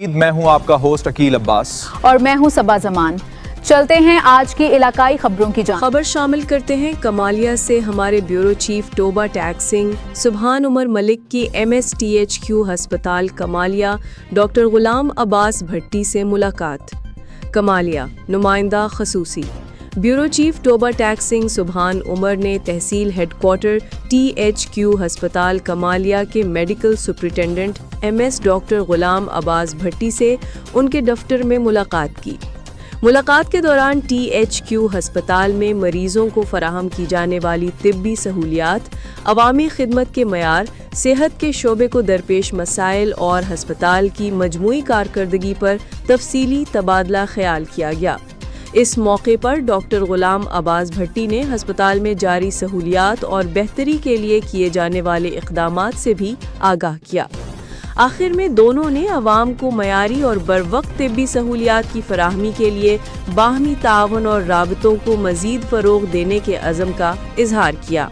میں ہوں آپ کا ہوسٹ عقیل عباس اور میں ہوں صبا زمان۔ چلتے ہیں آج کی علاقائی خبروں کی جانب۔ خبر شامل کرتے ہیں کمالیہ سے ہمارے بیورو چیف ٹوبہ ٹیک سنگھ سبحان عمر ملک کی MSTHQ ہسپتال کمالیہ ڈاکٹر غلام عباس بھٹی سے ملاقات۔ کمالیہ نمائندہ خصوصی بیورو چیف ٹوبہ ٹیک سنگھ سبحان عمر نے تحصیل ہیڈ کوارٹر THQ ہسپتال کمالیہ کے medical superintendent MS doctor Ghulam Abbas بھٹی سے ان کے دفتر میں ملاقات کی۔ ملاقات کے دوران THQ ہسپتال میں مریضوں کو فراہم کی جانے والی طبی سہولیات، عوامی خدمت کے معیار، صحت کے شعبے کو درپیش مسائل اور ہسپتال کی مجموعی کارکردگی پر تفصیلی تبادلہ خیال کیا گیا۔ اس موقع پر ڈاکٹر غلام عباس بھٹی نے ہسپتال میں جاری سہولیات اور بہتری کے لیے کیے جانے والے اقدامات سے بھی آگاہ کیا۔ آخر میں دونوں نے عوام کو معیاری اور بروقت طبی سہولیات کی فراہمی کے لیے باہمی تعاون اور رابطوں کو مزید فروغ دینے کے عزم کا اظہار کیا۔